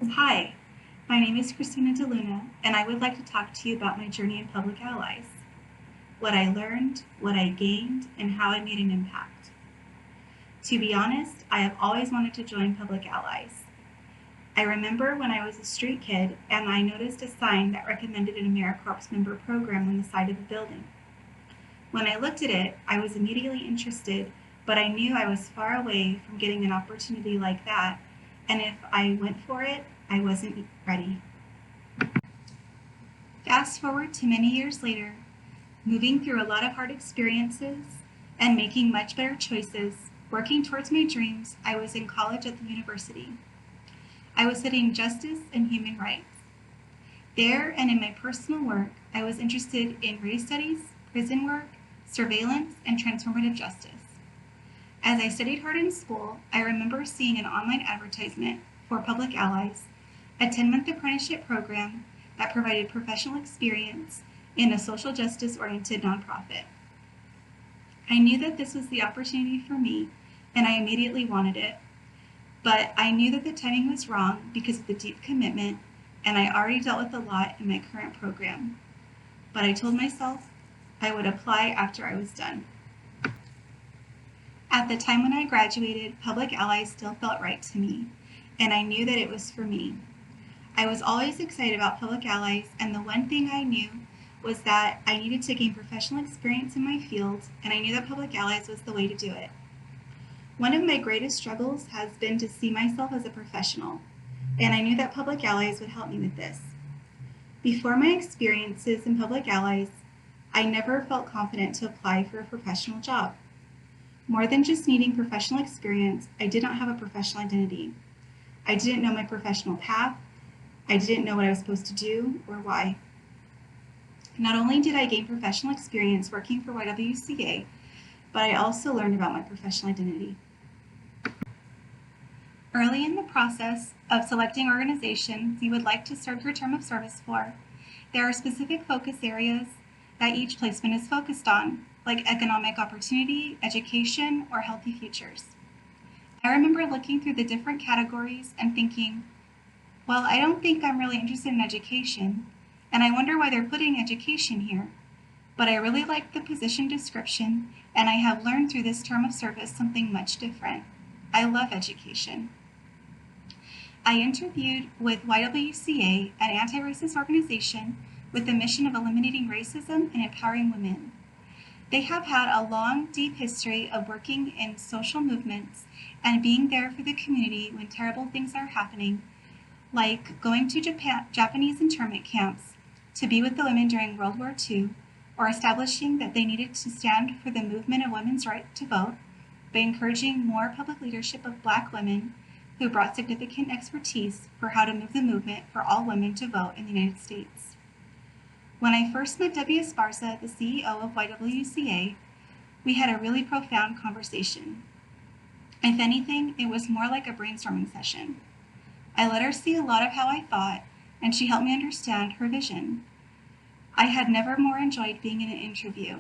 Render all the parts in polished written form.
Hi, my name is Kristina De Luna, and I would like to talk to you about my journey in public allies, what I learned, what I gained, and how I made an impact. To be honest, I have always wanted to join public allies. I remember when I was a street kid and I noticed a sign that recommended an AmeriCorps member program on the side of a building. When I looked at it, I was immediately interested, but I knew I was far away from getting an opportunity like that, and if I went for it, I wasn't ready. Fast forward to many years later, moving through a lot of hard experiences and making much better choices, working towards my dreams, I was in college at the university. I was studying justice and human rights. There and in my personal work, I was interested in race studies, prison work, surveillance, and transformative justice. As I studied hard in school, I remember seeing an online advertisement for Public Allies, a 10-month apprenticeship program that provided professional experience in a social justice-oriented nonprofit. I knew that this was the opportunity for me, and I immediately wanted it. But I knew that the timing was wrong because of the deep commitment, and I already dealt with a lot in my current program. But I told myself I would apply after I was done. At the time when I graduated, Public Allies still felt right to me, and I knew that it was for me. I was always excited about Public Allies, and the one thing I knew was that I needed to gain professional experience in my field, and I knew that Public Allies was the way to do it. One of my greatest struggles has been to see myself as a professional, and I knew that Public Allies would help me with this. Before my experiences in Public Allies, I never felt confident to apply for a professional job. More than just needing professional experience, I did not have a professional identity. I didn't know my professional path. I didn't know what I was supposed to do or why. Not only did I gain professional experience working for YWCA, but I also learned about my professional identity. Early in the process of selecting organizations you would like to serve your term of service for, there are specific focus areas that each placement is focused on, like economic opportunity, education, or healthy futures. I remember looking through the different categories and thinking, well, I don't think I'm really interested in education, and I wonder why they're putting education here. But I really like the position description, and I have learned through this term of service something much different. I love education. I interviewed with YWCA, an anti-racist organization with the mission of eliminating racism and empowering women. They have had a long, deep history of working in social movements and being there for the community when terrible things are happening, like going to Japanese internment camps to be with the women during World War II, or establishing that they needed to stand for the movement of women's right to vote by encouraging more public leadership of Black women who brought significant expertise for how to move the movement for all women to vote in the United States. When I first met Debbie Esparza, the CEO of YWCA, we had a really profound conversation. If anything, it was more like a brainstorming session. I let her see a lot of how I thought, and she helped me understand her vision. I had never more enjoyed being in an interview.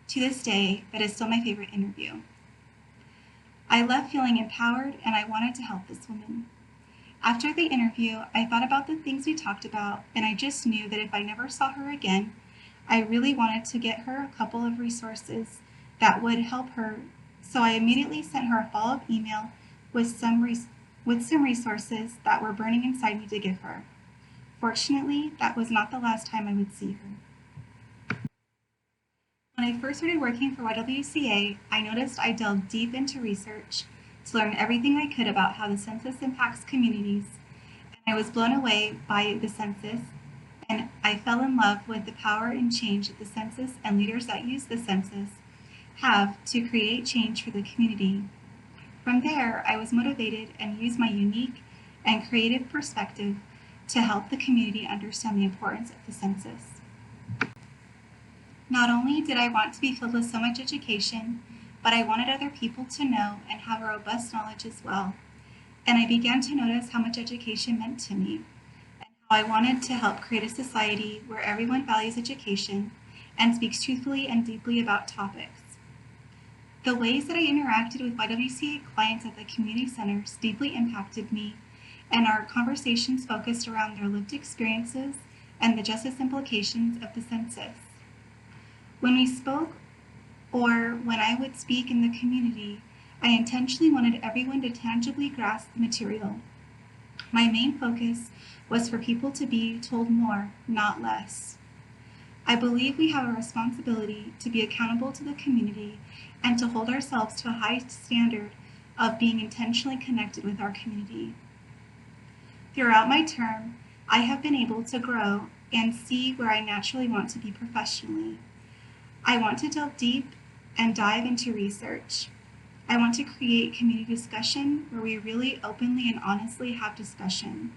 To this day, that is still my favorite interview. I left feeling empowered, and I wanted to help this woman. After the interview, I thought about the things we talked about, and I just knew that if I never saw her again, I really wanted to get her a couple of resources that would help her. So I immediately sent her a follow-up email with some resources that were burning inside me to give her. Fortunately, that was not the last time I would see her. When I first started working for YWCA, I noticed I delved deep into research to learn everything I could about how the census impacts communities, and I was blown away by the census, and I fell in love with the power and change that the census and leaders that use the census have to create change for the community. From there, I was motivated and used my unique and creative perspective to help the community understand the importance of the census. Not only did I want to be filled with so much education, but I wanted other people to know and have a robust knowledge as well. And I began to notice how much education meant to me, and how I wanted to help create a society where everyone values education and speaks truthfully and deeply about topics. The ways that I interacted with YWCA clients at the community centers deeply impacted me, and our conversations focused around their lived experiences and the justice implications of the census. When we spoke, or when I would speak in the community, I intentionally wanted everyone to tangibly grasp the material. My main focus was for people to be told more, not less. I believe we have a responsibility to be accountable to the community and to hold ourselves to a high standard of being intentionally connected with our community. Throughout my term, I have been able to grow and see where I naturally want to be professionally. I want to delve deep and dive into research. I want to create community discussion where we really openly and honestly have discussion.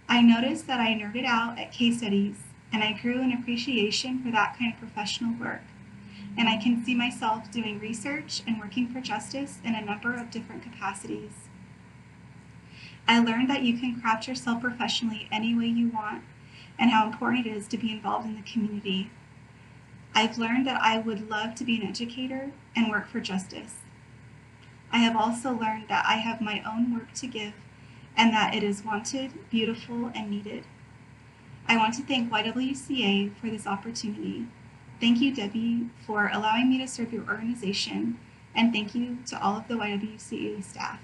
I noticed that I nerded out at case studies, and I grew an appreciation for that kind of professional work. And I can see myself doing research and working for justice in a number of different capacities. I learned that you can craft yourself professionally any way you want, and how important it is to be involved in the community. I've learned that I would love to be an educator and work for justice. I have also learned that I have my own work to give and that it is wanted, beautiful, and needed. I want to thank YWCA for this opportunity. Thank you, Debbie, for allowing me to serve your organization, and thank you to all of the YWCA staff.